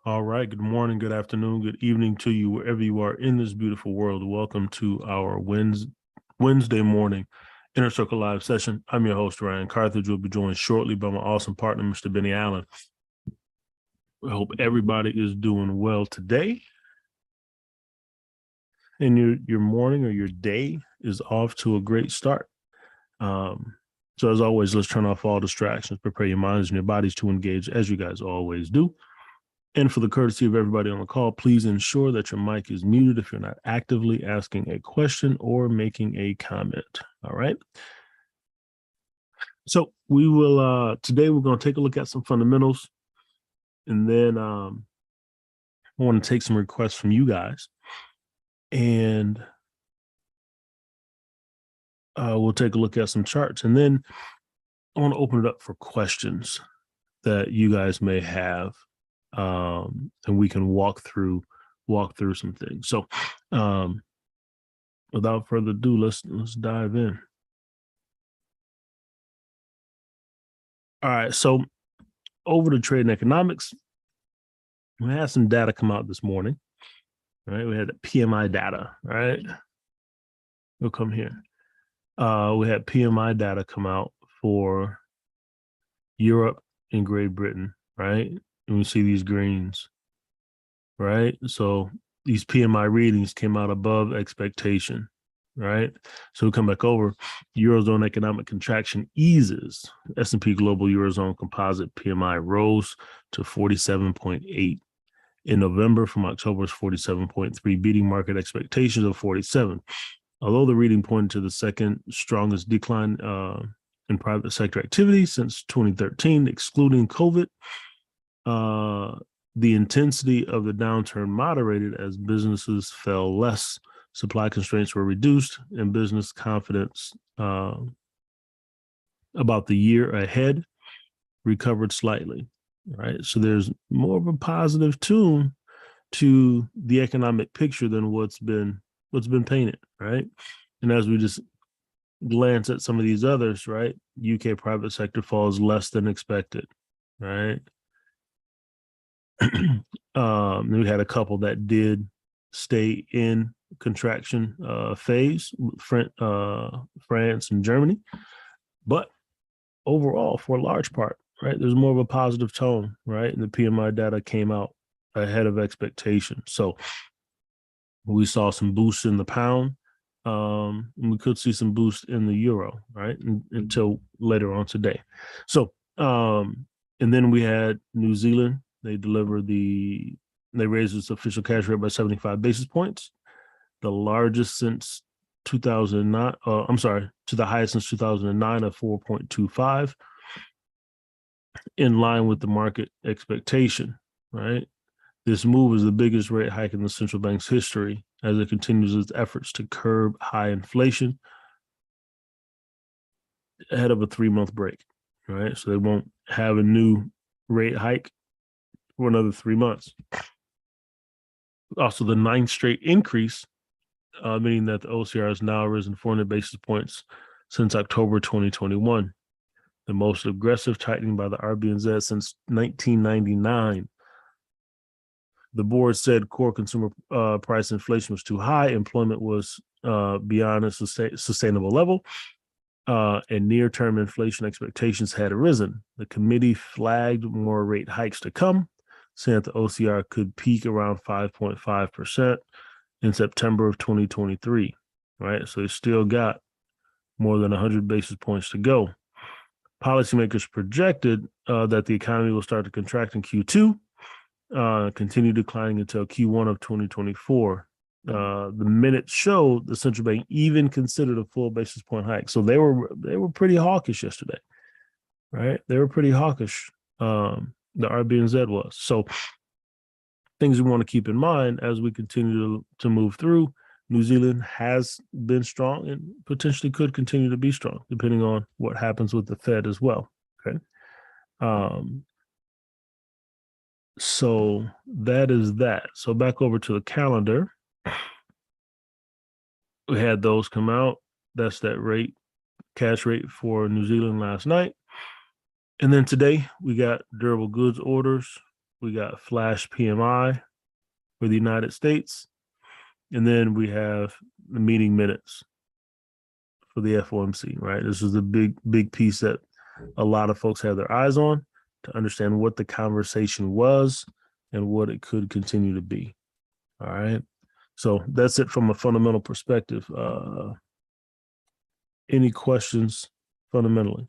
All right. Good morning, good afternoon, good evening to you, wherever you are in this beautiful world. Welcome to our Wednesday morning Inner Circle Live session. I'm your host, Ryan Carthage. We'll be joined shortly by my awesome partner, Mr. Benny Allen. I hope everybody is doing well today. And your morning or your day is off to a great start. So as always, let's turn off all distractions, prepare your minds and your bodies to engage as you guys always do. And for the courtesy of everybody on the call, please ensure that your mic is muted if you're not actively asking a question or making a comment. All right. So we will today we're going to take a look at some fundamentals, and then I want to take some requests from you guys, and we'll take a look at some charts, and then I want to open it up for questions that you guys may have, and we can walk through some things. So without further ado, let's dive in. All right, so over to trade and economics, we had some data come out this morning. Right, we had the PMI data. Right, we'll come here. We had PMI data come out for Europe and Great Britain. Right, and we see these greens. Right, so these PMI readings came out above expectation. Right, so we come back over. Eurozone economic contraction eases. S&P Global Eurozone Composite PMI rose to 47.8 in November from October's 47.3, beating market expectations of 47. Although the reading pointed to the second strongest decline in private sector activity since 2013, excluding COVID, the intensity of the downturn moderated as businesses fell less. Supply constraints were reduced, and business confidence about the year ahead recovered slightly. Right, so there's more of a positive tune to the economic picture than what's been painted. Right, and as we just glance at some of these others, right, UK private sector falls less than expected. Right, we had a couple that did stay in contraction phase, France and Germany, but overall, for a large part, right, there's more of a positive tone, right, and the PMI data came out ahead of expectation. So we saw some boosts in the pound, and we could see some boost in the euro, right, until later on today. So, and then we had New Zealand. They raised its official cash rate by 75 basis points, the largest since 2009. To the highest since 2009 of 4.25, in line with the market expectation. Right, this move is the biggest rate hike in the central bank's history as it continues its efforts to curb high inflation ahead of a 3-month break. Right, so they won't have a new rate hike for another 3 months. Also, the 9th straight increase, meaning that the OCR has now risen 400 basis points since October 2021, the most aggressive tightening by the RBNZ since 1999. The board said core consumer price inflation was too high, employment was beyond a sustainable level, and near-term inflation expectations had risen. The committee flagged more rate hikes to come, saying that the OCR could peak around 5.5% in September of 2023. Right, so they still got more than 100 basis points to go. Policymakers projected that the economy will start to contract in Q2, continue declining until Q1 of 2024. The minutes showed the central bank even considered a full basis point hike. So they were pretty hawkish yesterday. Right, they were pretty hawkish. The RBNZ was. So things we want to keep in mind as we continue to move through. New Zealand has been strong and potentially could continue to be strong, depending on what happens with the Fed as well. Okay. So that is that. So back over to the calendar. We had those come out. That's that rate, cash rate for New Zealand last night. And then today we got durable goods orders. We got flash PMI for the United States. And then we have the meeting minutes for the FOMC, right? This is the big piece that a lot of folks have their eyes on to understand what the conversation was and what it could continue to be. All right. So that's it from a fundamental perspective. Any questions fundamentally?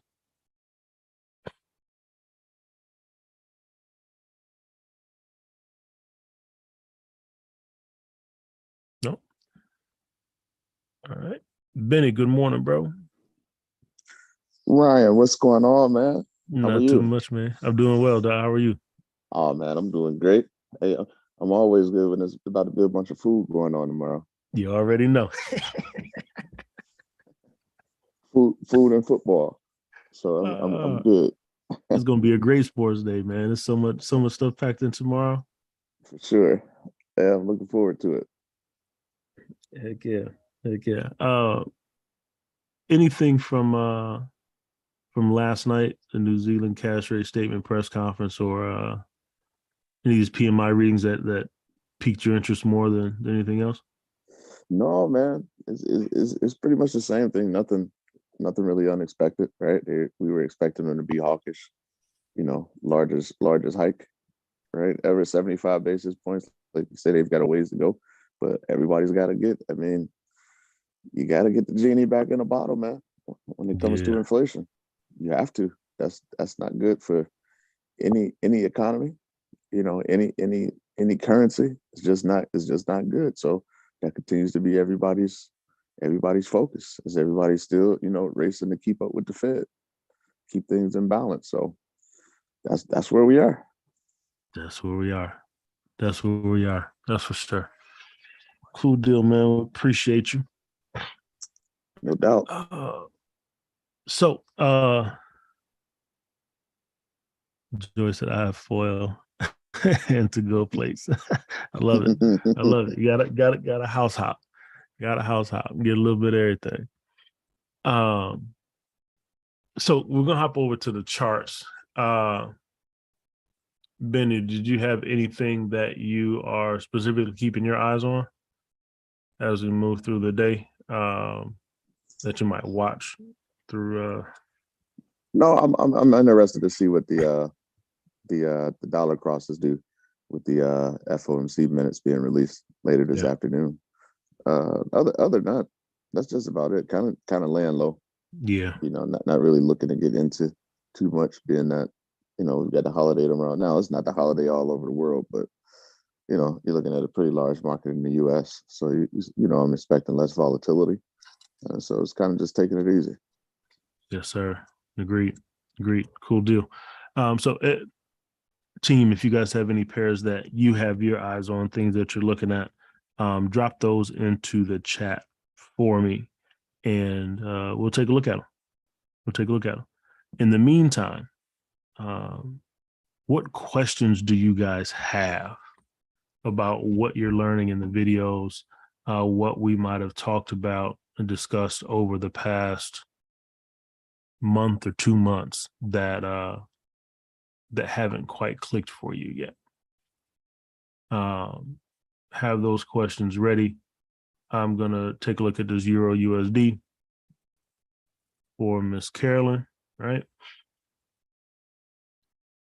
No. All right. Benny, good morning, bro. Ryan, what's going on, man? How are Not too you? much, man. I'm doing well, Doc. How are you? Oh man, I'm doing great. Hey, I'm always good when there's about to be a bunch of food going on tomorrow. You already know. Food and football. So I'm good It's gonna be a great sports day, man. There's so much stuff packed in tomorrow. for sure. Yeah, I'm looking forward to it. Heck yeah. Heck yeah. Anything from last night, the New Zealand cash rate statement press conference, or any of these PMI readings that piqued your interest more than anything else? No, man, it's pretty much the same thing. Nothing really unexpected, right? We were expecting them to be hawkish, largest hike, right? Ever 75 basis points. Like you say, they've got a ways to go, but everybody's got to get. I mean, you got to get the genie back in the bottle, man. When it comes to Yeah, inflation, you have to. That's not good for any economy. Any currency. It's just not good. So that continues to be everybody's focus. Is everybody still racing to keep up with the Fed, keep things in balance? So that's where we are. that's where we are. That's where we are. That's for sure. Cool deal, man. We appreciate you. No doubt. So Joy said I have foil and to go plates. I love it. I love it. You got a house hop. Got a house hop. Get a little bit of everything. So we're gonna hop over to the charts. Benny, did you have anything that you are specifically keeping your eyes on as we move through the day, that you might watch through? No, I'm interested to see what the dollar crosses do with the FOMC minutes being released later this afternoon. Other than that, that's just about it. Kind of laying low. Yeah. Not really looking to get into too much, being that we've got the holiday tomorrow. Now it's not the holiday all over the world, but you're looking at a pretty large market in the U.S. So I'm expecting less volatility. So it's kind of just taking it easy. Yes, sir. Agreed. Cool deal. So team, if you guys have any pairs that you have your eyes on, things that you're looking at, drop those into the chat for me, and we'll take a look at them. In the meantime, what questions do you guys have about what you're learning in the videos, what we might have talked about and discussed over the past month or 2 months that haven't quite clicked for you yet? Have those questions ready. I'm going to take a look at this Euro USD for Miss Carolyn, right?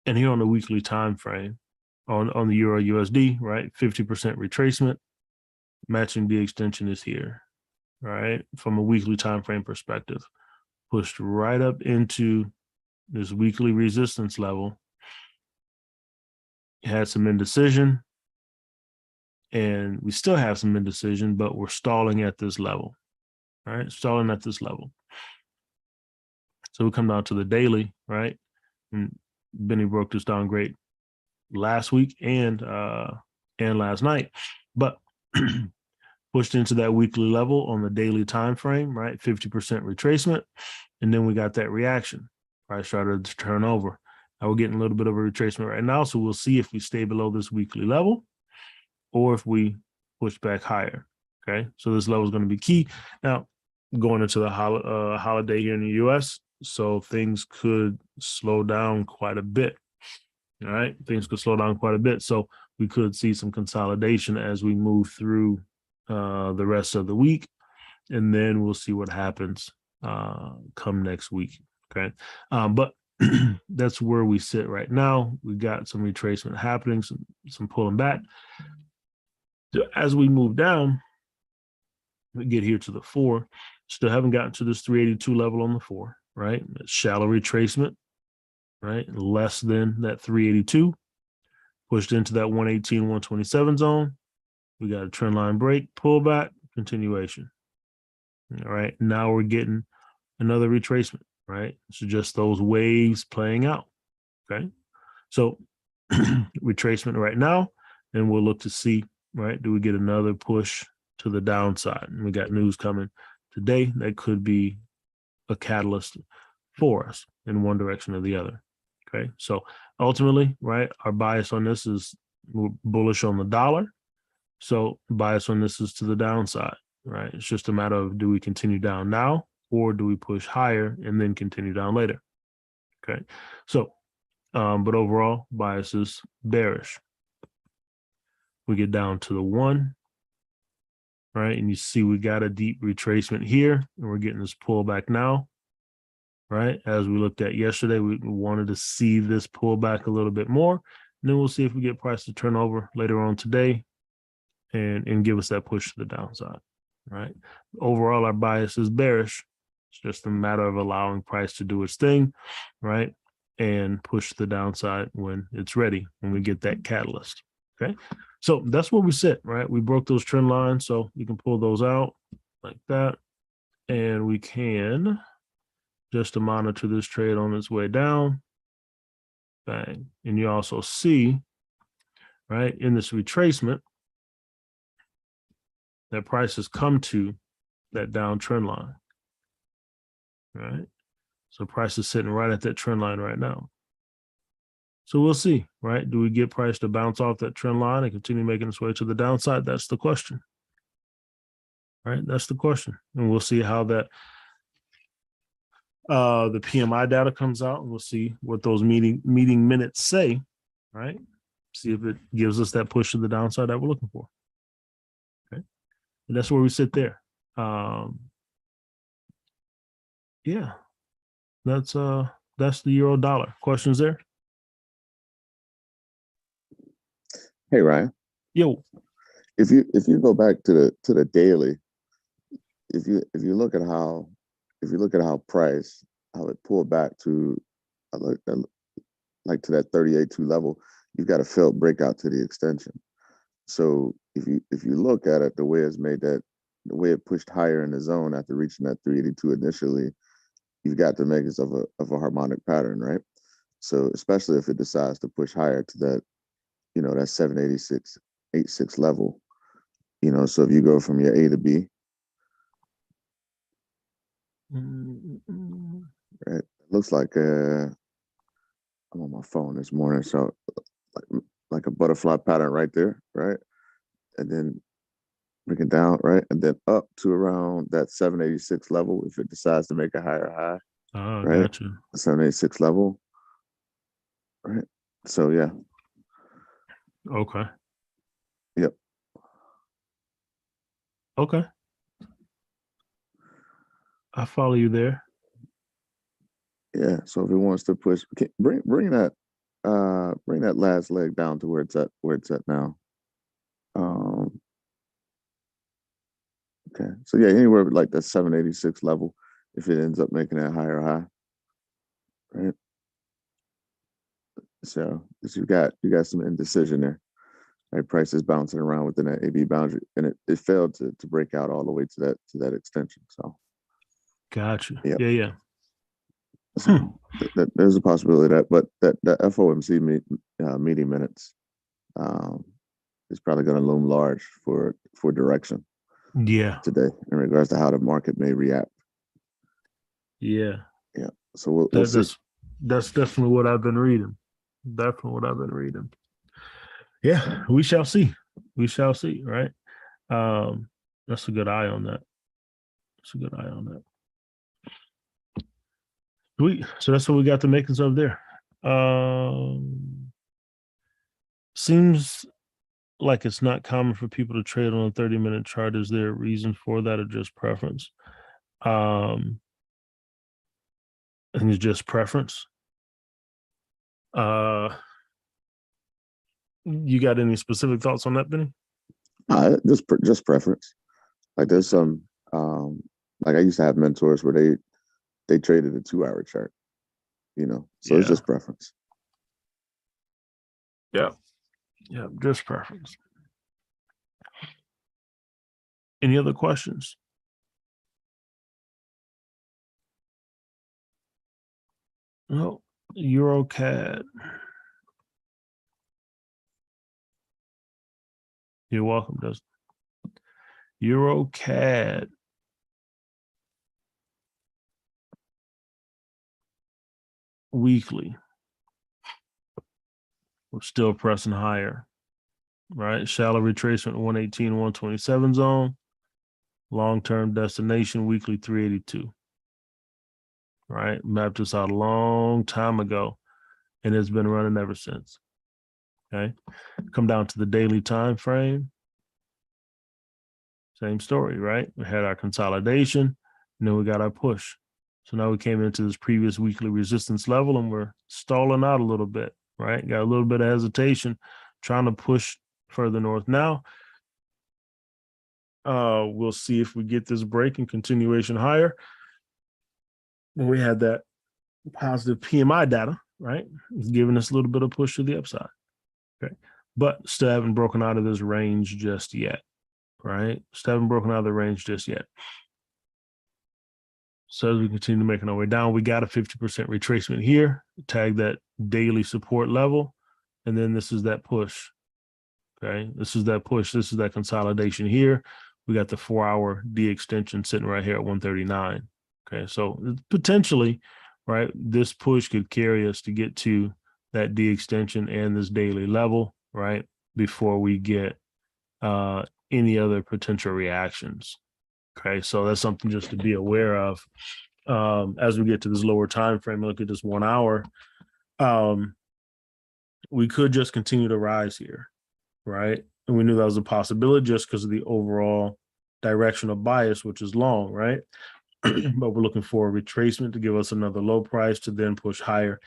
And here on the weekly time frame, on the Euro USD, right? 50% retracement, matching the extension is here, right? From a weekly time frame perspective, pushed right up into this weekly resistance level. Had some indecision, and we still have some indecision, but we're stalling at this level, right? Stalling at this level. So we come down to the daily, right? And Benny broke this down great last week and last night, but pushed into that weekly level on the daily time frame, right? 50% retracement, and then we got that reaction. Price started to turn over. Now we're getting a little bit of a retracement right now, so we'll see if we stay below this weekly level or if we push back higher. Okay, so this level is going to be key. Now, going into the holiday here in the U.S., so things could slow down quite a bit. All right, things could slow down quite a bit. So we could see some consolidation as we move through the rest of the week, and then we'll see what happens come next week. Okay, but that's where we sit right now. We got some retracement happening, some pulling back. As we move down, we get here to the 4. Still haven't gotten to this 382 level on the 4, right? Shallow retracement, right? Less than that 382. Pushed into that 118, 127 zone. We got a trend line break, pullback, continuation. All right. Now we're getting another retracement, right? So just those waves playing out. Okay. So retracement right now, and we'll look to see, right? Do we get another push to the downside? And we got news coming today that could be a catalyst for us in one direction or the other. Okay. So ultimately, right, our bias on this is we're bullish on the dollar. So bias on this is to the downside, right? It's just a matter of do we continue down now or do we push higher and then continue down later? Okay. So, but overall, bias is bearish. We get down to the 1, right? And you see we got a deep retracement here and we're getting this pullback now, right? As we looked at yesterday, we wanted to see this pullback a little bit more. And then we'll see if we get price to turn over later on today and give us that push to the downside, right? Overall, our bias is bearish. It's just a matter of allowing price to do its thing, right? And push the downside when it's ready, when we get that catalyst, okay? So that's where we sit, right? We broke those trend lines, so we can pull those out like that. And we can just to monitor this trade on its way down. Bang. And you also see, right, in this retracement, that price has come to that downtrend line, right? So price is sitting right at that trend line right now. So we'll see, right? Do we get price to bounce off that trend line and continue making its way to the downside? That's the question, right? That's the question. And we'll see how that the PMI data comes out, and we'll see what those meeting minutes say, right? See if it gives us that push to the downside that we're looking for. Okay. And that's where we sit there. Yeah, that's the euro dollar. Questions there? Hey Ryan, Yo. if you go back to the daily, if you look at how price how it pulled back to like to that 38.2 level, you've got a failed breakout to the extension. So if you look at it, the way it pushed higher in the zone after reaching that 382 initially, you've got the makings of a harmonic pattern, right? So especially if it decides to push higher to that, that 786.86 level, so if you go from your A to B, right, it looks like I'm on my phone this morning, so like a butterfly pattern right there, right? And then bring it down, right? And then up to around that 786 level if it decides to make a higher high, Oh, right? gotcha. 786 level, right? So yeah. Okay. Yep. Okay. I follow you there. Yeah. So if it wants to push, bring that last leg down to where it's at now. Okay. So yeah, anywhere like that 786 level, if it ends up making that higher high, right? So you got some indecision there. Right, price is bouncing around within that AB boundary, and it failed to break out all the way to that extension. So, Gotcha. yeah. Yeah. So there's a possibility of that, but that FOMC meeting minutes is probably going to loom large for direction Yeah. today in regards to how the market may react. Yeah. Yeah. So we'll see. That's definitely what I've been reading. Definitely what I've been reading. Yeah, we shall see. We shall see, right? That's a good eye on that. That's a good eye on that. Sweet. So that's what we got the makings of there. Seems like it's not common for people to trade on a 30-minute chart. Is there a reason for that or just preference? I think it's just preference. You got any specific thoughts on that, Benny? Just preference. Like there's some like I used to have mentors where they traded a 2 hour chart, so it's Yeah. just preference. Yeah. Yeah. Just preference. Any other questions? No. EuroCAD. You're welcome, Dustin. EuroCAD. Weekly. We're still pressing higher, right? Shallow retracement 118, 127 zone. Long-term destination weekly 382. Right? Mapped this out a long time ago, and it's been running ever since. Okay. Come down to the daily time frame. Same story, right? We had our consolidation, and then we got our push. So now we came into this previous weekly resistance level, and we're stalling out a little bit, right? Got a little bit of hesitation, trying to push further north. Now, we'll see if we get this break and continuation higher. And we had that positive PMI data, right? It's giving us a little bit of push to the upside. Okay. But still haven't broken out of this range just yet, right? Still haven't broken out of the range just yet. So as we continue making our way down, we got a 50% retracement here, tag that daily support level. And then this is that push. Okay. This is that push. This is that consolidation here. We got the 4-hour D extension sitting right here at 139. Okay. So potentially, right, this push could carry us to get to that D extension and this daily level, right, before we get any other potential reactions. Okay, so that's something just to be aware of as we get to this lower time frame. Look at this 1 hour. We could just continue to rise here, right? And we knew that was a possibility just because of the overall direction of bias, which is long, right? But we're looking for a retracement to give us another low price to then push higher.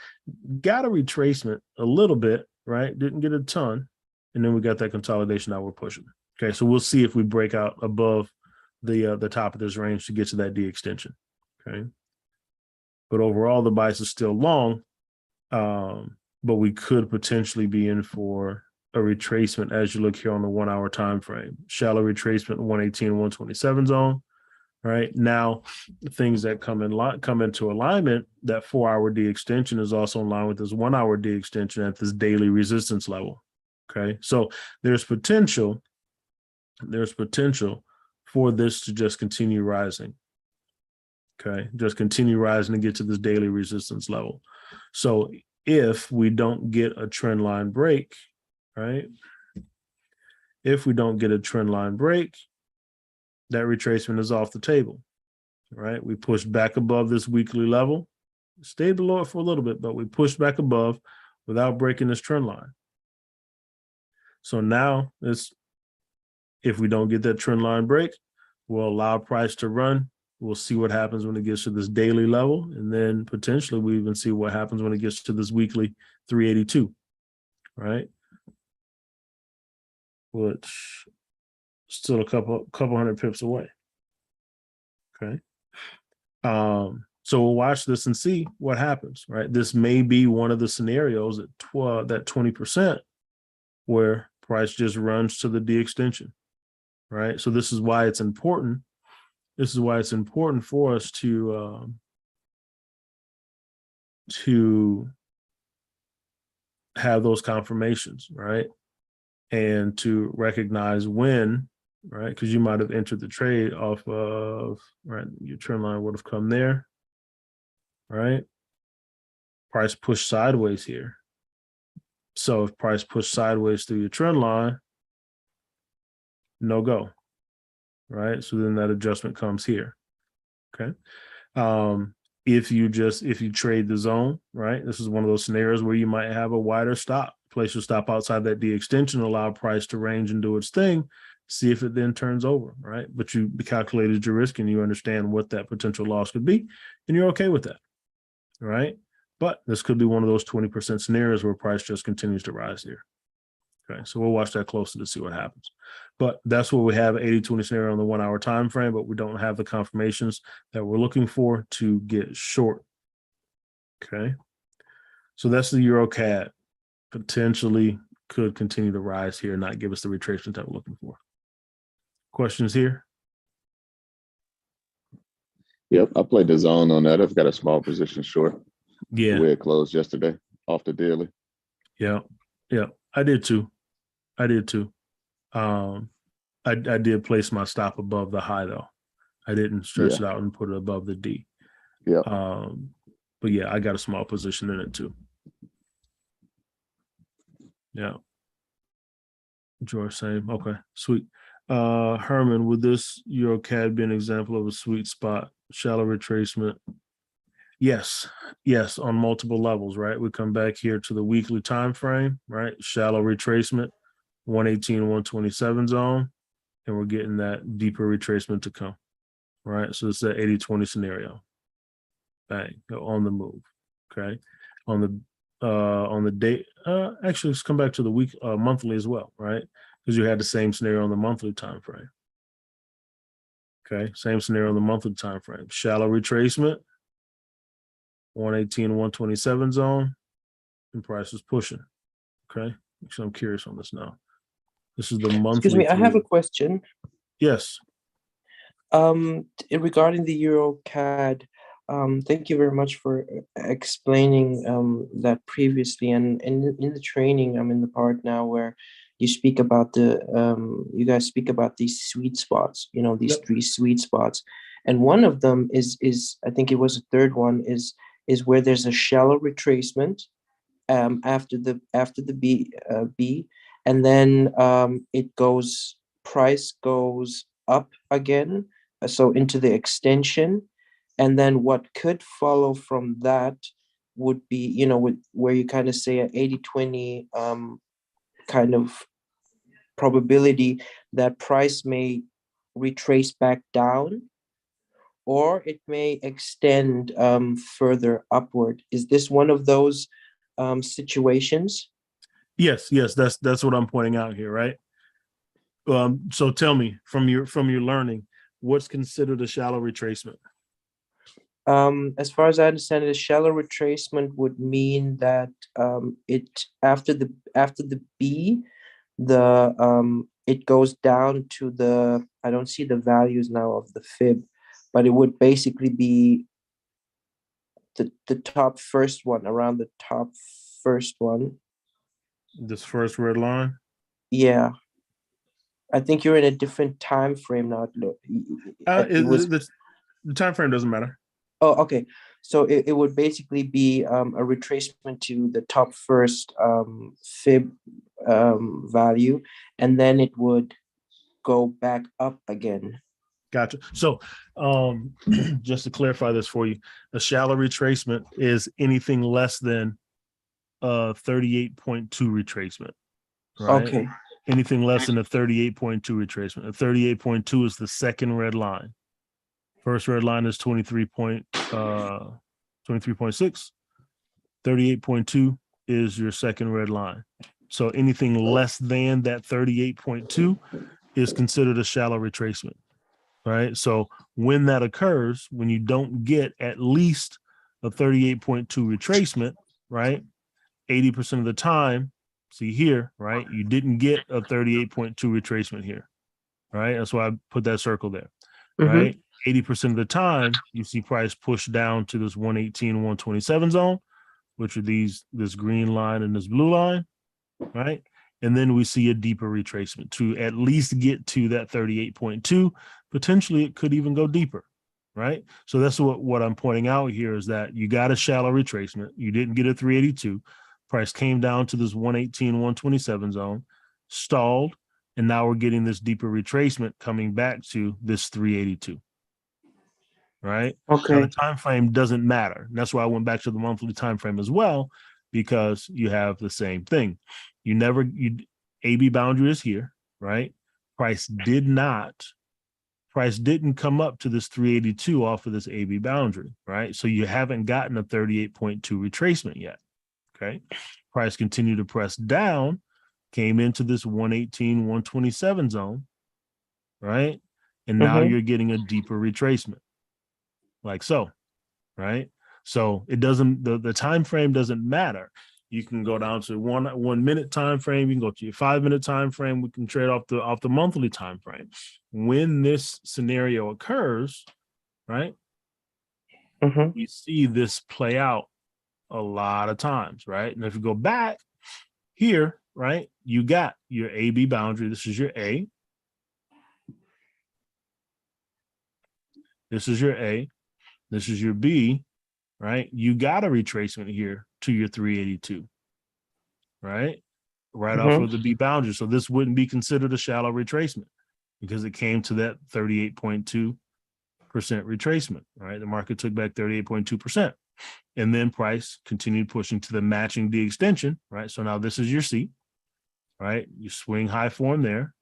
Got a retracement a little bit, right? Didn't get a ton. And then we got that consolidation that we're pushing. Okay, so we'll see if we break out above the top of this range to get to that D extension. Okay. But overall, the bias is still long. But we could potentially be in for a retracement as you look here on the 1 hour time frame. Shallow retracement 118, 127 zone. Right now, things that come into alignment, that 4-hour D extension is also in line with this 1 hour D extension at this daily resistance level. Okay, so there's potential for this to just continue rising. Okay, just continue rising and get to this daily resistance level. So if we don't get a trend line break, right? If we don't get a trend line break, that retracement is off the table, right? We pushed back above this weekly level, stayed below it for a little bit, but we pushed back above without breaking this trend line. So now if we don't get that trend line break, we'll allow price to run. We'll see what happens when it gets to this daily level. And then potentially we even see what happens when it gets to this weekly 382, right? Which still a couple hundred pips away. Okay. So we'll watch this and see what happens, right? This may be one of the scenarios at that 20% where price just runs to the D extension, right? So this is why it's important. This is why it's important for us to have those confirmations, right? And to recognize when, right? Because you might have entered the trade off of, right? Your trend line would have come there, right? Price pushed sideways here. So if price pushed sideways through your trend line, no go, right? So then that adjustment comes here, okay? If you trade the zone, right? This is one of those scenarios where you might have a wider stop place your stop outside that D extension, allow price to range and do its thing, see if it then turns over, right? But you calculated your risk and you understand what that potential loss could be, and you're okay with that, right? But this could be one of those 20% scenarios where price just continues to rise here. Okay, so we'll watch that closely to see what happens. But that's what we have, 80-20 scenario on the 1 hour time frame, but we don't have the confirmations that we're looking for to get short. Okay, so that's the Euro CAD. Potentially could continue to rise here, not give us the retracement that we're looking for. Questions here? Yep, I played the zone on that. I've got a small position short. Yeah. The way it closed yesterday off the daily. Yeah. I did too. I did place my stop above the high though. I didn't stretch it out and put it above the D. Yeah. But yeah, I got a small position in it too. Yeah. George, same. Okay, sweet. Herman, would this Euro CAD be an example of a sweet spot, shallow retracement? Yes, on multiple levels, right? We come back here to the weekly time frame, right? Shallow retracement, 118, 127 zone, and we're getting that deeper retracement to come, right? So it's that 80-20 scenario. Bang, go on the move. Okay. On the day, actually, let's come back to the week, monthly as well, right? Because you had the same scenario on the monthly time frame. Okay, same scenario on the monthly time frame. Shallow retracement, 118, 127 zone, and price is pushing. Okay, so I'm curious on this now. This is the monthly. Excuse me, I have a question. Yes. Regarding the Euro CAD, thank you very much for explaining that previously. And in the training, I'm in the part now where you speak about you guys speak about these sweet spots, these three sweet spots. And one of them is I think it was a third one is where there's a shallow retracement after the B, and then price goes up again, so into the extension, and then what could follow from that would be where you kind of say an 80-20 kind of probability that price may retrace back down, or it may extend further upward. Is this one of those situations? Yes, that's what I'm pointing out here, right? So tell me from your learning, what's considered a shallow retracement? As far as I understand it, a shallow retracement would mean that it after the B, it goes down to I don't see the values now of the fib, but it would basically be the top first one, around the top first one. This first red line? Yeah. I think you're in a different time frame now. The time frame doesn't matter. Oh, okay. So it would basically be a retracement to the top first fib value, and then it would go back up again. Gotcha. So just to clarify this for you, a shallow retracement is anything less than 38.2 retracement, right? Okay. Anything less than a 38.2 retracement. A 38.2 is the second red line. First red line is 23.6. 38.2 is your second red line. So anything less than that 38.2 is considered a shallow retracement, right? So when that occurs, when you don't get at least a 38.2 retracement, right? 80% of the time, see here, right? You didn't get a 38.2 retracement here, right? That's why I put that circle there, right? 80% of the time, you see price push down to this 118, 127 zone, which are this green line and this blue line, right? And then we see a deeper retracement to at least get to that 38.2. Potentially, it could even go deeper, right? So that's what I'm pointing out here is that you got a shallow retracement. You didn't get a 382. Price came down to this 118, 127 zone, stalled, and now we're getting this deeper retracement coming back to this 382. Right? Okay. Now, the time frame doesn't matter. And that's why I went back to the monthly time frame as well, because you have the same thing. AB boundary is here, right? Price didn't come up to this 382 off of this AB boundary, right? So you haven't gotten a 38.2 retracement yet, okay? Price continued to press down, came into this 118, 127 zone, right? And now you're getting a deeper retracement, like so, right? So it doesn't, the time frame doesn't matter. You can go down to 1 minute time frame. You can go to your 5 minute time frame. We can trade off the monthly time frame. When this scenario occurs, right? We see this play out a lot of times, right? And if you go back here, right, you got your AB boundary. This is your A. This is your A. This is your B, right? You got a retracement here to your 382, right? Right off of the B boundary. So this wouldn't be considered a shallow retracement because it came to that 38.2% retracement, right? The market took back 38.2%. And then price continued pushing to the matching D extension, right? So now this is your C, right? You swing high form there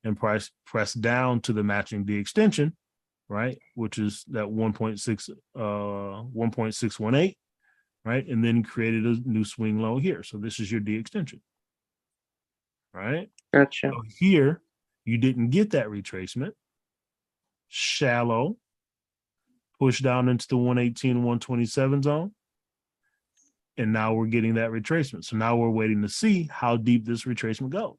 and price pressed down to the matching D extension, right? Which is that 1.618, right? And then created a new swing low here. So this is your D extension, right? Gotcha. So here, you didn't get that retracement. Shallow, push down into the 118, 127 zone. And now we're getting that retracement. So now we're waiting to see how deep this retracement goes.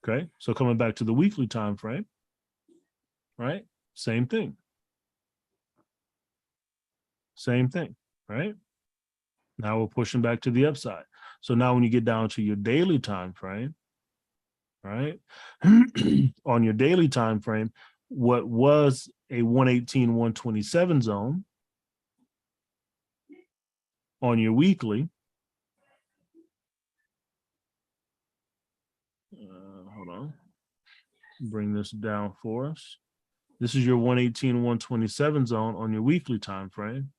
Okay, so coming back to the weekly time frame, right? Same thing. Same thing, right? Now we're pushing back to the upside. So now when you get down to your daily time frame, right? On your daily time frame, what was a 118, 127 zone on your weekly, hold on, bring this down for us. This is your 118, 127 zone on your weekly time frame.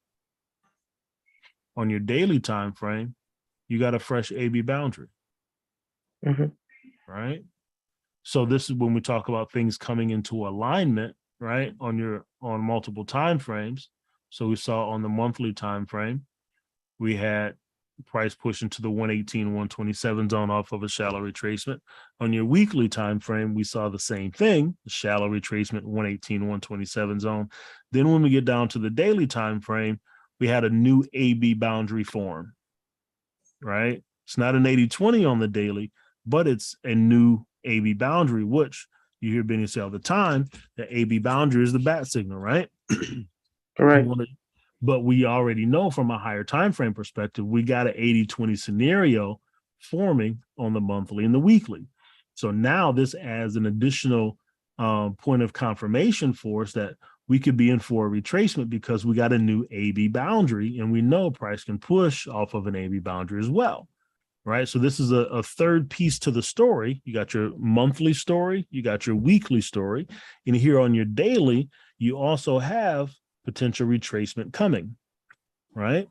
On your daily time frame, you got a fresh AB boundary, right? So this is when we talk about things coming into alignment, right? On multiple time frames. So we saw on the monthly time frame, we had price pushing to the 118, 127 zone off of a shallow retracement. On your weekly time frame, we saw the same thing, the shallow retracement, 118, 127 zone. Then when we get down to the daily time frame, we had a new AB boundary form, right? It's not an 80-20 on the daily, but it's a new AB boundary, which you hear Benny say all the time, the AB boundary is the bat signal, right? Right. But we already know from a higher time frame perspective, we got an 80-20 scenario forming on the monthly and the weekly. So now this adds an additional point of confirmation for us that we could be in for a retracement because we got a new AB boundary and we know price can push off of an AB boundary as well, right? So this is a third piece to the story. You got your monthly story, you got your weekly story, and here on your daily, you also have potential retracement coming, right?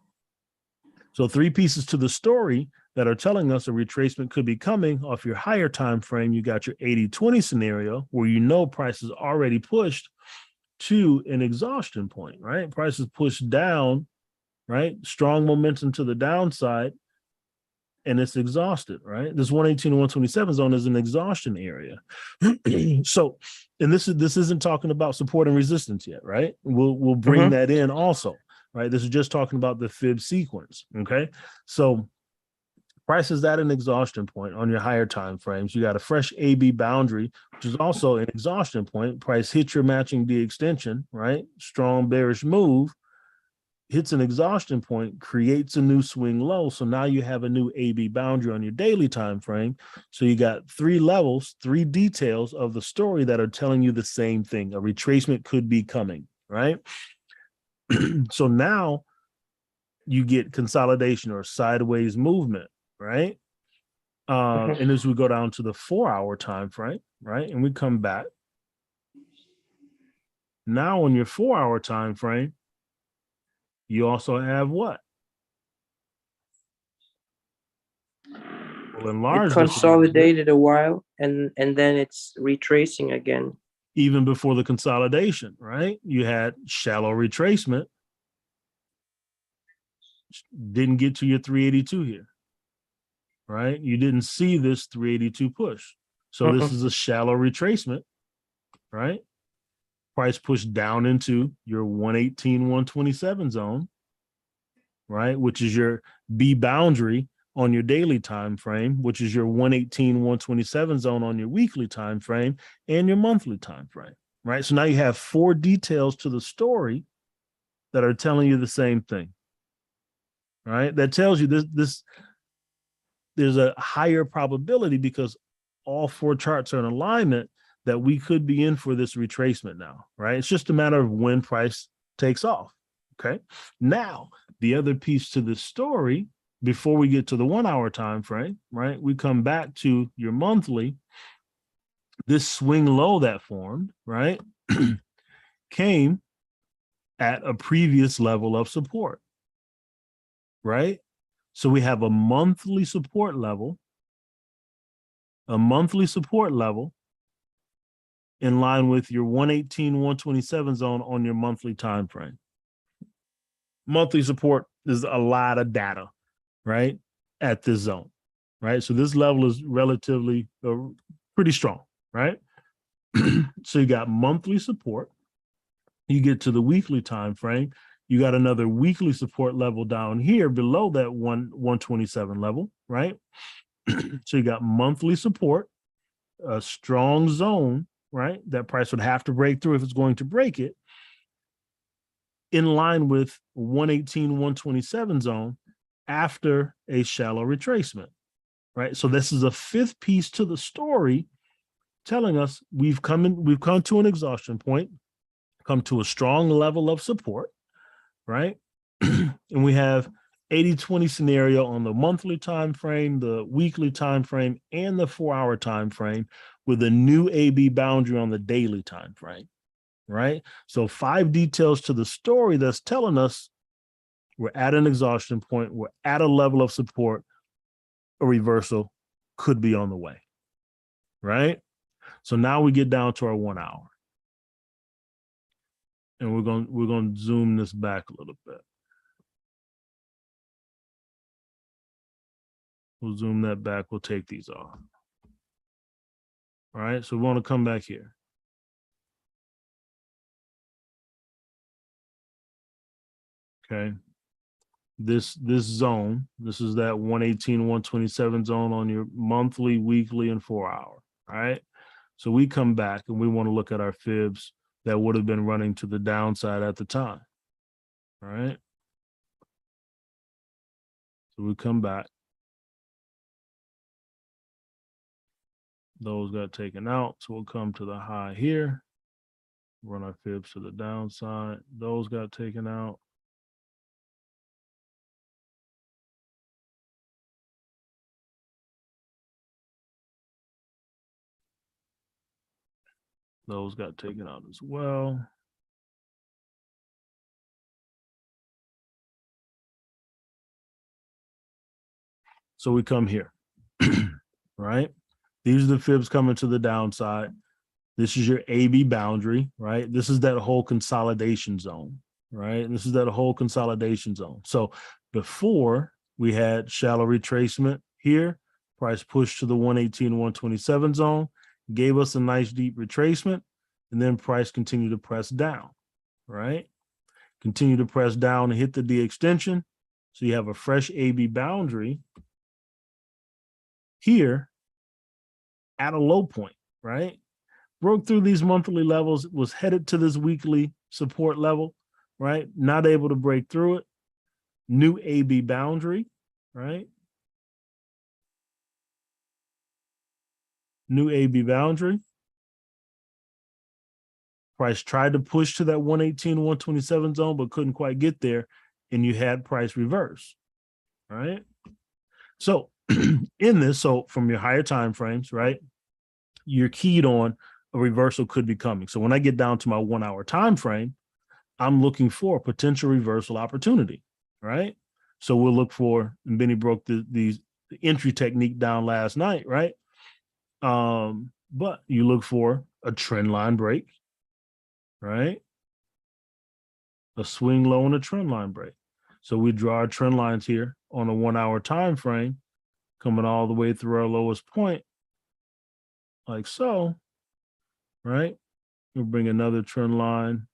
So 3 pieces to the story that are telling us a retracement could be coming off your higher time frame. You got your 80-20 scenario where you know price is already pushed to an exhaustion point, right? Price is pushed down, right? Strong momentum to the downside, and it's exhausted, right? This 118 to 127 zone is an exhaustion area. So, and this isn't talking about support and resistance yet, right? We'll bring that in also, right? This is just talking about the fib sequence, okay? So price is at an exhaustion point on your higher time frames. You got a fresh AB boundary, which is also an exhaustion point. Price hits your matching D extension, right? Strong bearish move, hits an exhaustion point, creates a new swing low. So now you have a new AB boundary on your daily time frame. So you got 3 levels, 3 details of the story that are telling you the same thing. A retracement could be coming, right? So now you get consolidation or sideways movement, right? And as we go down to the 4-hour time frame, right? And we come back. Now on your 4-hour time frame, you also have what? will It enlarge this a little bit, consolidated a while, and then it's retracing again. even before the consolidation, right? You had shallow retracement, didn't get to your 382 here, right? You didn't see this 382 push. So this is a shallow retracement, right? Price pushed down into your 118, 127 zone, right? Which is your B boundary on your daily time frame, which is your 118, 127 zone on your weekly time frame and your monthly time frame, right? So now you have 4 details to the story that are telling you the same thing, right? That tells you this there's a higher probability, because all 4 charts are in alignment, that we could be in for this retracement now, right? It's just a matter of when price takes off. Okay. Now, the other piece to this story, before we get to the 1 hour time frame, right? We come back to your monthly. This swing low that formed, right, came at a previous level of support, right? So we have a monthly support level in line with your 118, 127 zone on your monthly time frame. Monthly support is a lot of data, right, at this zone, right? So this level is relatively pretty strong, right? So you got monthly support. You get to the weekly time frame, you got another weekly support level down here below that 127 level, right? So you got monthly support, a strong zone, right, that price would have to break through if it's going to break it, in line with 118, 127 zone after a shallow retracement, right? So this is a 5th piece to the story telling us we've come to an exhaustion point, come to a strong level of support, right? And we have 80-20 scenario on the monthly time frame, the weekly time frame, and the 4-hour time frame, with a new AB boundary on the daily time frame, right? So 5 details to the story that's telling us we're at an exhaustion point, we're at a level of support, a reversal could be on the way, right? So now we get down to our 1 hour. And we're going to zoom this back a little bit. We'll zoom that back. We'll take these off. All right. So we want to come back here. Okay. This zone, this is that 118, 127 zone on your monthly, weekly, and 4-hour. All right. So we come back and we want to look at our fibs that would have been running to the downside at the time. All right. So we come back. Those got taken out. So we'll come to the high here, run our fibs to the downside. Those got taken out. Those got taken out as well. So we come here, right? These are the fibs coming to the downside. This is your AB boundary, right? This is that whole consolidation zone, right? And this is that whole consolidation zone. So before we had shallow retracement here, price pushed to the 118, 127 zone, gave us a nice deep retracement, and then price continued to press down, right? Continue to press down and hit the D extension. So you have a fresh AB boundary here at a low point, right? Broke through these monthly levels, was headed to this weekly support level, right? Not able to break through it. New AB boundary, right? New AB boundary. Price tried to push to that 118, 127 zone, but couldn't quite get there. And you had price reverse, right? So in this, so from your higher time frames, right, you're keyed on a reversal could be coming. So when I get down to my 1 hour time frame, I'm looking for a potential reversal opportunity, right? So we'll look for, and Benny broke these the entry technique down last night, right? But you look for a trend line break, right? A swing low and a trend line break. So we draw our trend lines here on a 1 hour time frame, coming all the way through our lowest point, like so, right? We'll bring another trend line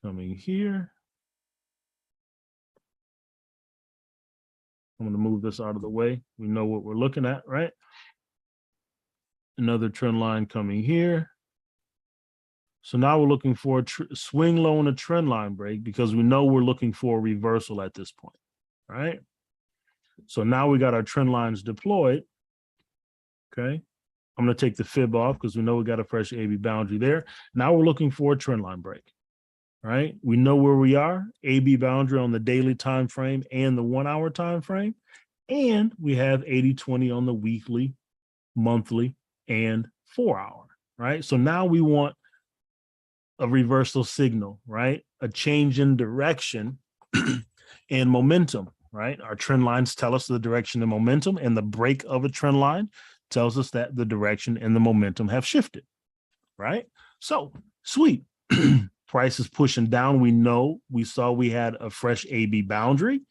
coming here. I'm going to move this out of the way. We know what we're looking at, right? Another trend line coming here. So now we're looking for a swing low and a trend line break because we know we're looking for a reversal at this point, right? So now we got our trend lines deployed, okay? I'm going to take the fib off because we know we got a fresh AB boundary there. Now we're looking for a trend line break, right? We know where we are, AB boundary on the daily time frame and the 1 hour time frame, and we have 80-20 on the weekly, monthly, and 4 hour, right? So now we want a reversal signal, right? A change in direction and momentum, right? Our trend lines tell us the direction and momentum, and the break of a trend line tells us that the direction and the momentum have shifted, right? So sweet. Price is pushing down. We saw we had a fresh AB boundary,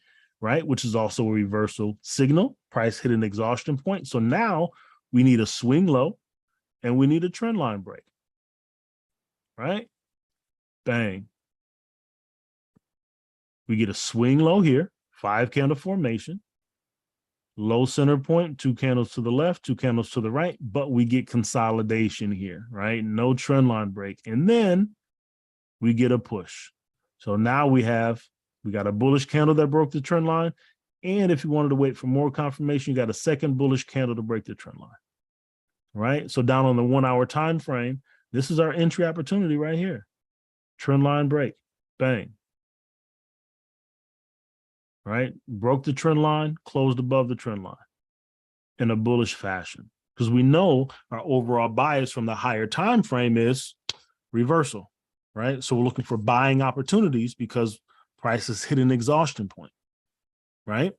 right? Which is also a reversal signal. Price hit an exhaustion point. So now we need a swing low and we need a trend line break, right? Bang. We get a swing low here, 5 candle formation, low center point, 2 candles to the left, 2 candles to the right, but we get consolidation here, right? No trend line break. And then we get a push. So now we got a bullish candle that broke the trend line. And if you wanted to wait for more confirmation, you got a second bullish candle to break the trend line, right? So down on the 1 hour time frame, this is our entry opportunity right here. Trend line break, bang. Right? Broke the trend line, closed above the trend line in a bullish fashion. Because we know our overall bias from the higher time frame is reversal, right? So we're looking for buying opportunities because prices hit an exhaustion point, right?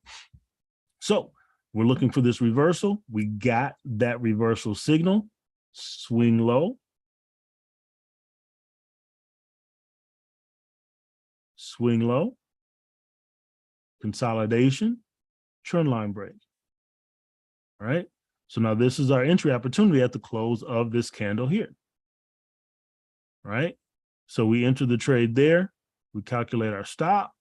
So we're looking for this reversal. We got that reversal signal, swing low, swing low, consolidation, trend line break, right? So now this is our entry opportunity at the close of this candle here, right? So we enter the trade there, we calculate our stop,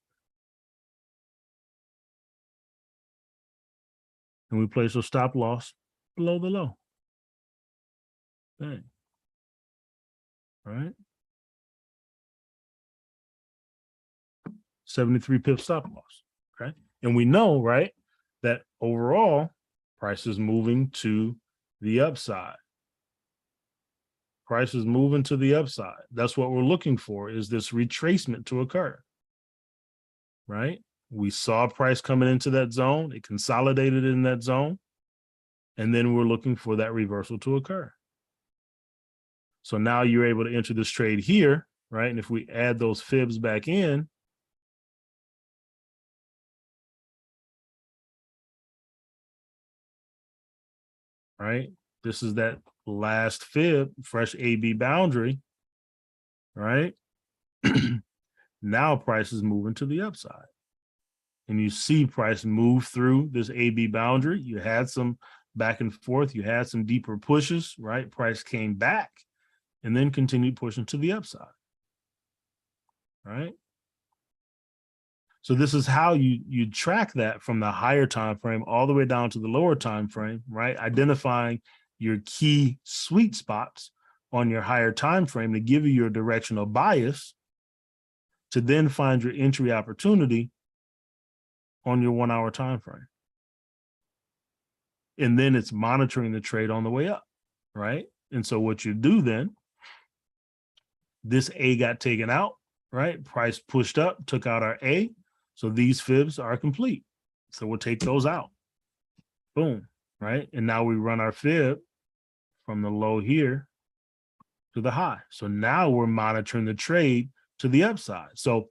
and we place our stop loss below the low. Bang. Right? 73 pip stop loss. Okay. And we know, right, that overall price is moving to the upside. Price is moving to the upside. That's what we're looking for, is this retracement to occur. Right? We saw price coming into that zone. It consolidated in that zone. And then we're looking for that reversal to occur. So now you're able to enter this trade here, right? And if we add those fibs back in, right? This is that last fib, fresh AB boundary, right? Now price is moving to the upside. And you see price move through this AB boundary. You had some back and forth. You had some deeper pushes, right? Price came back and then continued pushing to the upside, right? So this is how you track that from the higher time frame all the way down to the lower time frame, right? Identifying your key sweet spots on your higher time frame to give you your directional bias to then find your entry opportunity on your 1 hour time frame. And then it's monitoring the trade on the way up, right? And so what you do then, this A got taken out, right? Price pushed up, took out our A. So these fibs are complete. So we'll take those out. Boom, right? And now we run our fib from the low here to the high. So now we're monitoring the trade to the upside. So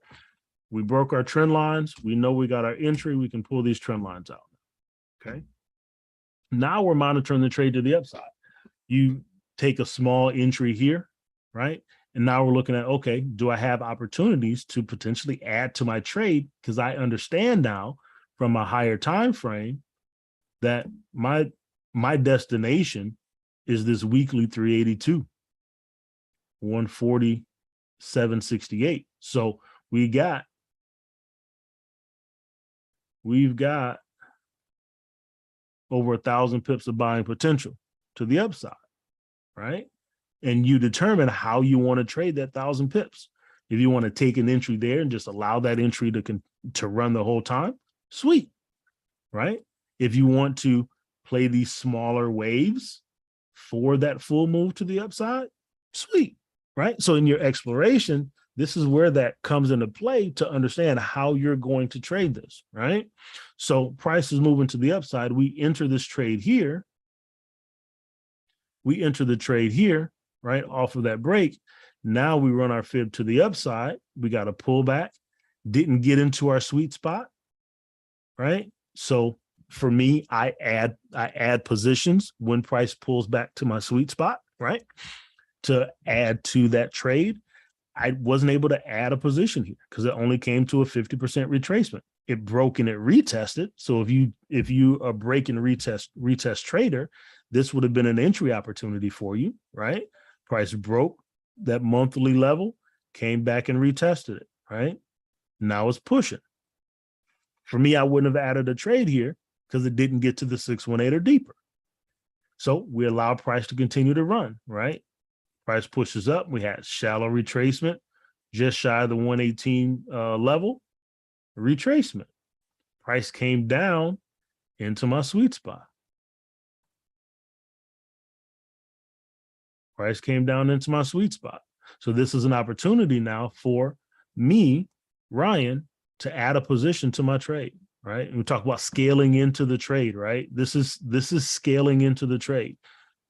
we broke our trend lines. We know we got our entry. We can pull these trend lines out. Okay. Now we're monitoring the trade to the upside. You take a small entry here, right? And now we're looking at, okay, do I have opportunities to potentially add to my trade? Because I understand now from a higher time frame that my destination is this weekly 382, 140, 768. So we've got over 1,000 pips of buying potential to the upside, right? And you determine how you want to trade that 1,000 pips. If you want to take an entry there and just allow that entry to run the whole time, sweet, right? If you want to play these smaller waves for that full move to the upside, sweet, right? So in your exploration, this is where that comes into play to understand how you're going to trade this, right? So price is moving to the upside. We enter this trade here. We enter the trade here, right, off of that break. Now we run our fib to the upside. We got a pullback, didn't get into our sweet spot, right? So for me, I add positions when price pulls back to my sweet spot, right? To add to that trade. I wasn't able to add a position here because it only came to a 50% retracement. It broke and it retested. So if you are break and retest trader, this would have been an entry opportunity for you, right? Price broke that monthly level, came back and retested it, right? Now it's pushing. For me, I wouldn't have added a trade here because it didn't get to the 618 or deeper. So we allow price to continue to run, right? Price pushes up. We had shallow retracement, just shy of the 118 level, retracement. Price came down into my sweet spot. Price came down into my sweet spot. So this is an opportunity now for me, Ryan, to add a position to my trade, right? And we talk about scaling into the trade, right? This is scaling into the trade.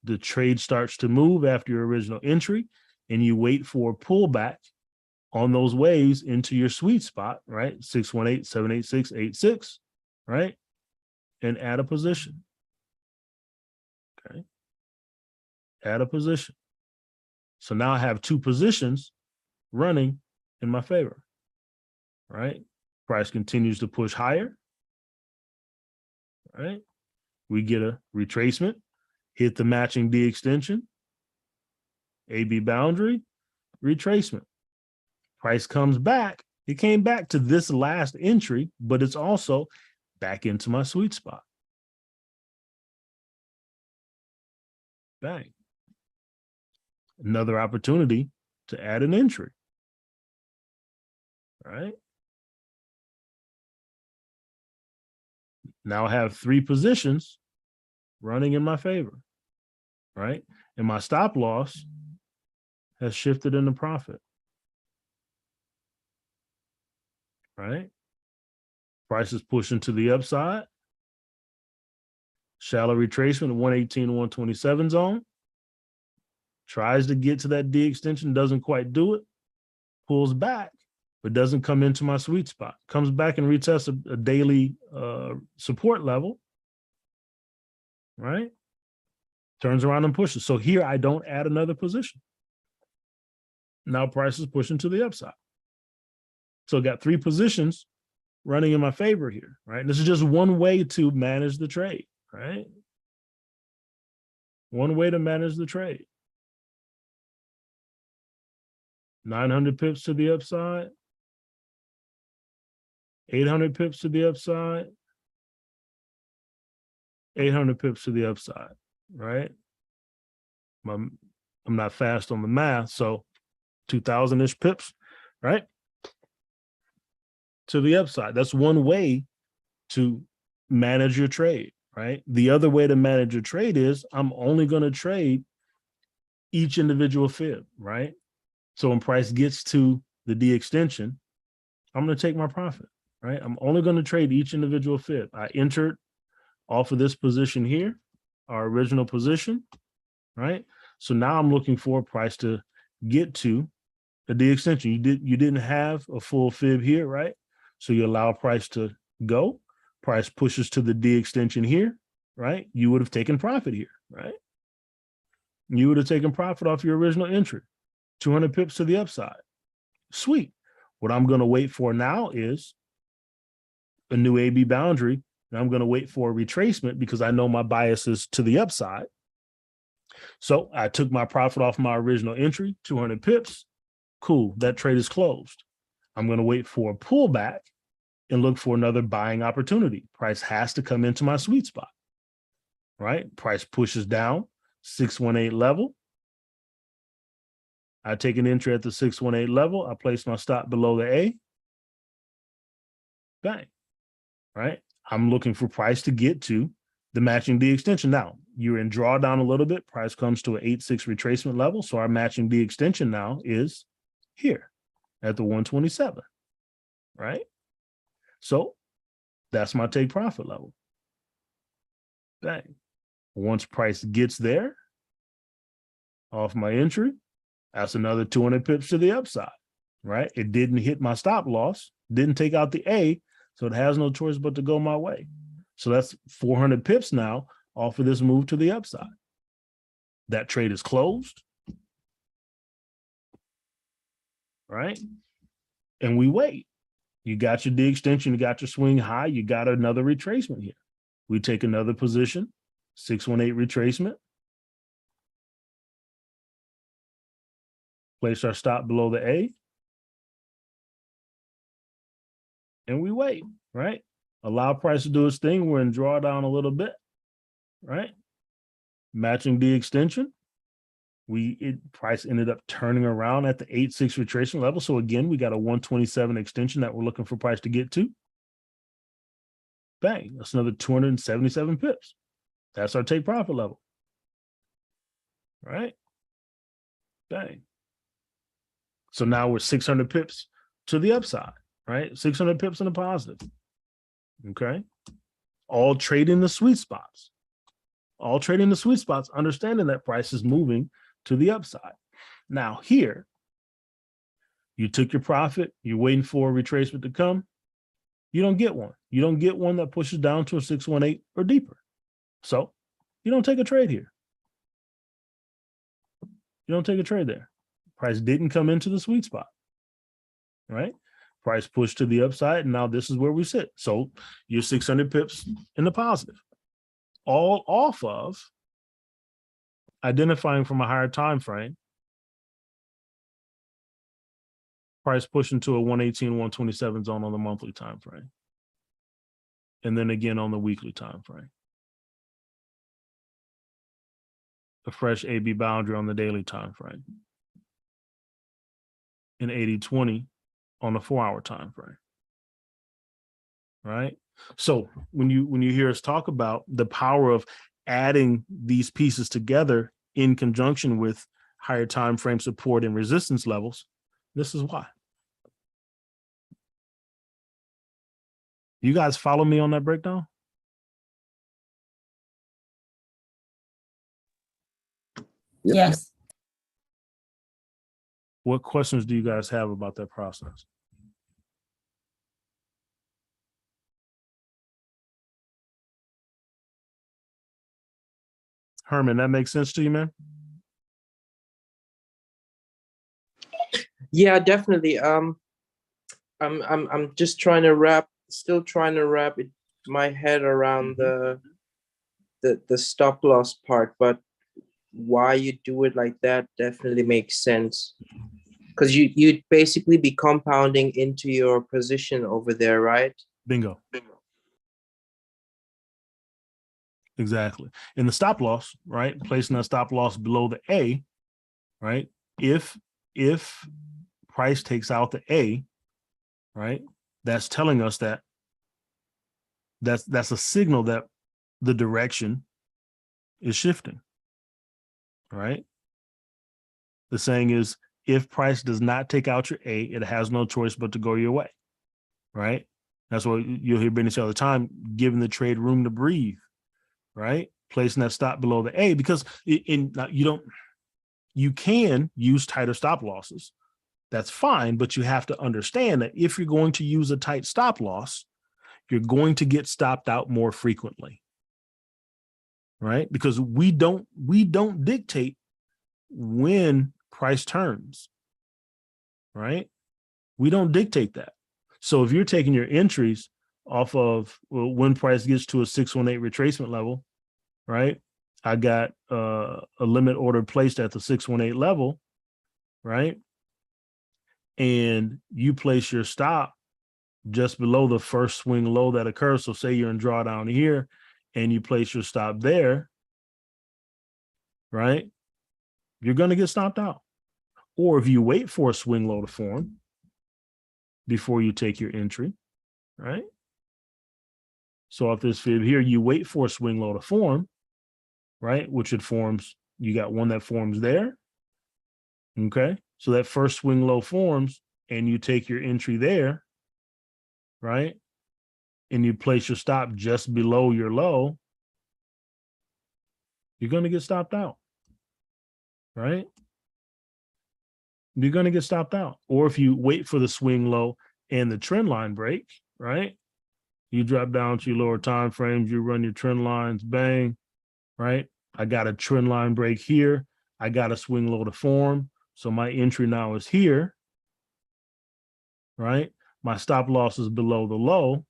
The trade starts to move after your original entry, and you wait for a pullback on those waves into your sweet spot, right? 618, 786, 86, right? And add a position. Okay. Add a position. So now I have two positions running in my favor, right? Price continues to push higher, right? We get a retracement, hit the matching D extension, AB boundary, retracement. Price comes back. It came back to this last entry, but it's also back into my sweet spot. Bang. Another opportunity to add an entry. All right. Now I have three positions running in my favor, right? And my stop loss has shifted into profit, right? Price is pushing to the upside. Shallow retracement, 118 to 127 zone. Tries to get to that D extension, doesn't quite do it. Pulls back, but doesn't come into my sweet spot. Comes back and retests a daily support level, right? Turns around and pushes. So here I don't add another position. Now price is pushing to the upside. So got three positions running in my favor here, right? And this is just one way to manage the trade, right? One way to manage the trade. 900 pips to the upside, 800 pips to the upside, 800 pips to the upside, right? I'm not fast on the math, so 2,000-ish pips, right? To the upside. That's one way to manage your trade, right? The other way to manage your trade is I'm only going to trade each individual fib, right? So when price gets to the D extension, I'm going to take my profit, right? I'm only going to trade each individual fib. I entered off of this position here, our original position, right? So now I'm looking for price to get to a D extension. You didn't have a full fib here, right? So you allow price to go. Price pushes to the D extension here, right? You would have taken profit here, right? You would have taken profit off your original entry, 200 pips to the upside. Sweet. What I'm going to wait for now is a new AB boundary, and I'm going to wait for a retracement because I know my bias is to the upside. So I took my profit off my original entry, 200 pips. Cool. That trade is closed. I'm going to wait for a pullback and look for another buying opportunity. Price has to come into my sweet spot, right? Price pushes down, 618 level. I take an entry at the 618 level. I place my stop below the A. Bang, right? I'm looking for price to get to the matching D extension. Now, you're in drawdown a little bit. Price comes to an 8.6 retracement level. So our matching D extension now is here at the 127, right? So that's my take profit level. Bang. Once price gets there, off my entry, that's another 200 pips to the upside, right? It didn't hit my stop loss, didn't take out the A, so it has no choice but to go my way. So that's 400 pips now off of this move to the upside. That trade is closed, right? And we wait. You got your D extension, you got your swing high, you got another retracement here. We take another position, 618 retracement. Place our stop below the A. And we wait, right? Allow price to do its thing. We're in drawdown a little bit, right? Matching D extension. Price ended up turning around at the 8.6 retracement level. So again, we got a 127 extension that we're looking for price to get to. Bang, that's another 277 pips. That's our take profit level, right? Bang. So now we're 600 pips to the upside, right? 600 pips in the positive, okay? All trading the sweet spots. All trading the sweet spots, understanding that price is moving to the upside. Now here, you took your profit, you're waiting for a retracement to come. You don't get one. You don't get one that pushes down to a 618 or deeper. So you don't take a trade here. You don't take a trade there. Price didn't come into the sweet spot, right? Price pushed to the upside, and now this is where we sit. So you're 600 pips in the positive, all off of identifying from a higher time frame, price pushing to a 118, 127 zone on the monthly time frame, and then again on the weekly time frame. A fresh AB boundary on the daily time frame. An 80-20 on the 4-hour time frame. Right? So when you hear us talk about the power of adding these pieces together in conjunction with higher time frame support and resistance levels, this is why. You guys follow me on that breakdown? Yep. Yes. What questions do you guys have about that process? Herman, that makes sense to you, man? Yeah, definitely. I'm just trying to still trying to wrap my head around the stop loss part, but why you do it like that definitely makes sense. Because you'd basically be compounding into your position over there, right? Bingo. Exactly. And the stop loss, right? Placing that stop loss below the A, right? If price takes out the A, right? That's telling us that that's a signal that the direction is shifting, right? The saying is, if price does not take out your A, it has no choice but to go your way, right? That's what you'll hear Benny say all the time, giving the trade room to breathe, right? Placing that stop below the A, because you can use tighter stop losses. That's fine, but you have to understand that if you're going to use a tight stop loss, you're going to get stopped out more frequently, right? Because we don't dictate when price turns, right? We don't dictate that. So if you're taking your entries off of when price gets to a 618 retracement level, right? I got a limit order placed at the 618 level, right? And you place your stop just below the first swing low that occurs. So say you're in drawdown here and you place your stop there, right? You're going to get stopped out. Or if you wait for a swing low to form before you take your entry, right? So if this fib here, you wait for a swing low to form, right? Which it forms, you got one that forms there. Okay. So that first swing low forms and you take your entry there, right? And you place your stop just below your low, you're going to get stopped out, right? You're going to get stopped out. Or if you wait for the swing low and the trend line break, right? You drop down to your lower time frames, you run your trend lines, bang, right? I got a trend line break here. I got a swing low to form. So my entry now is here, right? My stop loss is below the low.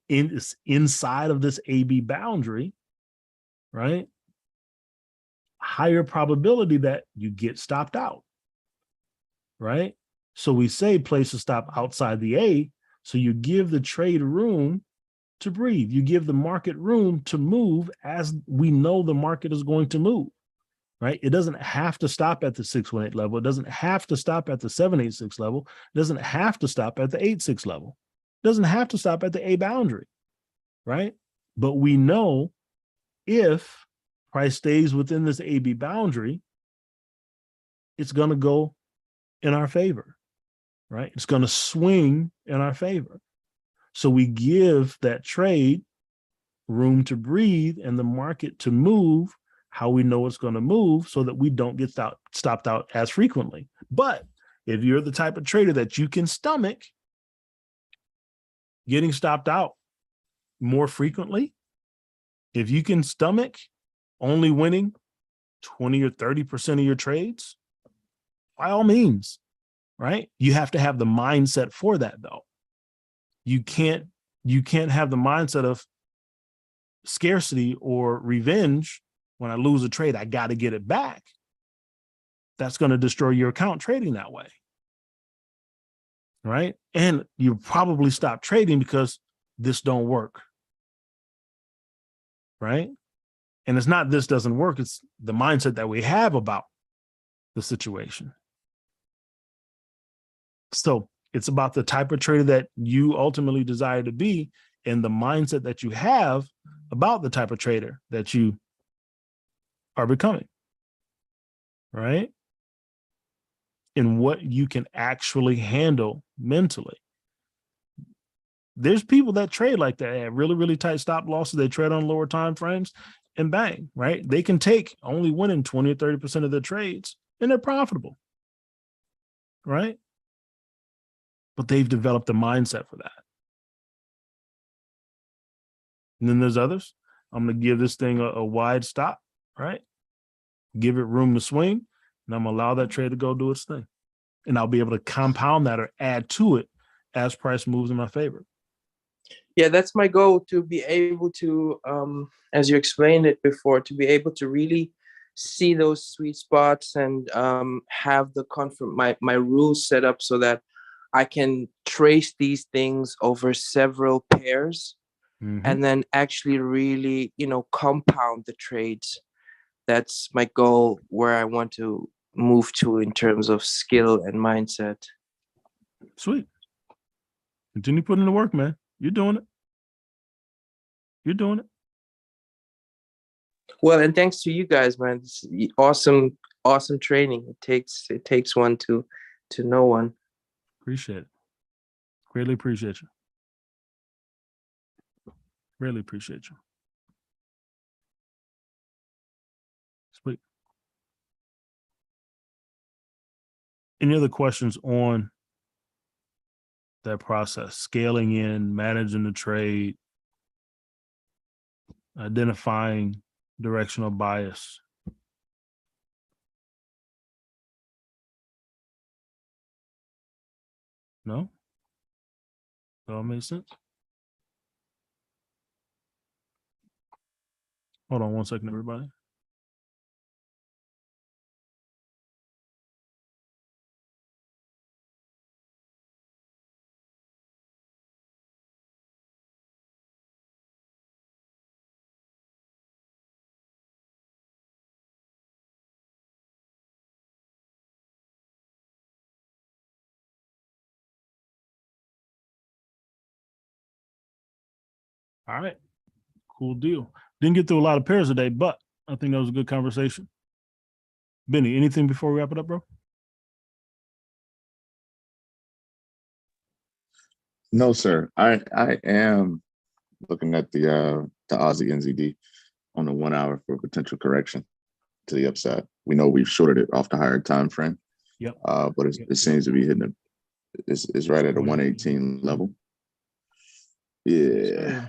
Inside of this AB boundary, right? Higher probability that you get stopped out, right? So we say place a stop outside the A. So you give the trade room to breathe. You give the market room to move as we know the market is going to move, right? It doesn't have to stop at the 618 level. It doesn't have to stop at the 786 level. It doesn't have to stop at the 86 level. It doesn't have to stop at the A boundary, right? But we know if price stays within this AB boundary, it's going to go in our favor, right? It's going to swing in our favor. So we give that trade room to breathe and the market to move how we know it's going to move so that we don't get stopped out as frequently. But if you're the type of trader that you can stomach getting stopped out more frequently, if you can stomach only winning 20 or 30% of your trades, by all means, right? You have to have the mindset for that though. You can't have the mindset of scarcity or revenge. When I lose a trade, I got to get it back. That's going to destroy your account trading that way, right? And you probably stop trading because this don't work, right? And it's not this doesn't work, it's the mindset that we have about the situation. So it's about the type of trader that you ultimately desire to be and the mindset that you have about the type of trader that you are becoming, right? And what you can actually handle mentally. There's people that trade like that, have really, really tight stop losses. They trade on lower time frames and bang, right? They can take only winning 20 or 30% of their trades and they're profitable, right? But they've developed a mindset for that. And then there's others. I'm going to give this thing a wide stop, right? Give it room to swing, and I'm going to allow that trade to go do its thing. And I'll be able to compound that or add to it as price moves in my favor. Yeah, that's my goal, to be able to, as you explained it before, to be able to really see those sweet spots and have the my rules set up so that I can trace these things over several pairs and then actually really, compound the trades. That's my goal, where I want to move to in terms of skill and mindset. Sweet. Continue putting in the work, man. You're doing it. You're doing it. Well, and thanks to you guys, man. It's awesome training. It takes one to know one. Appreciate it. Greatly appreciate you. Really appreciate you. Sweet. Any other questions on that process, scaling in, managing the trade, identifying directional bias. No? That all makes sense? Hold on one second, everybody. All right. Cool deal. Didn't get through a lot of pairs today, but I think that was a good conversation. Benny, anything before we wrap it up, bro? No, sir. I am looking at the Aussie NZD on the 1 hour for a potential correction to the upside. We know we've shorted it off the higher time frame. Yep. But it seems to be hitting it. It's right at a 118 level. Yeah.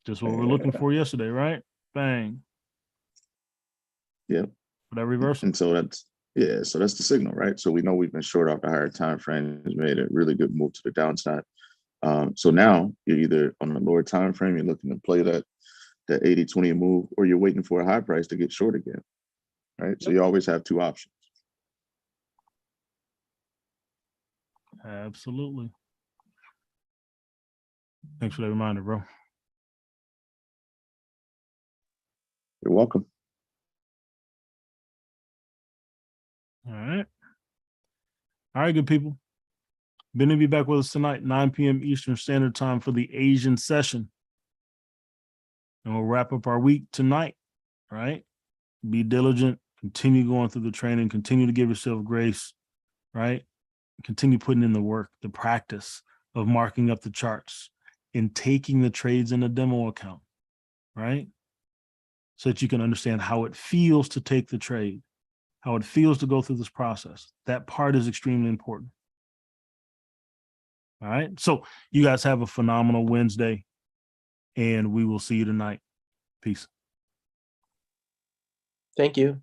Just what we're looking for yesterday, right? Bang. Yep. For that reversal. And so that's the signal, right? So we know we've been short off the higher time frame, has made a really good move to the downside. So now you're either on the lower time frame, you're looking to play that 80-20 move, or you're waiting for a high price to get short again. Right. Yep. So you always have two options. Absolutely. Thanks for that reminder, bro. You're welcome. All right. All right, good people. Ben will be back with us tonight, 9 p.m. Eastern Standard Time for the Asian session. And we'll wrap up our week tonight, right? Be diligent, continue going through the training, continue to give yourself grace, right? Continue putting in the work, the practice of marking up the charts and taking the trades in a demo account, right? So that you can understand how it feels to take the trade, how it feels to go through this process. That part is extremely important. All right. So you guys have a phenomenal Wednesday, and we will see you tonight. Peace. Thank you.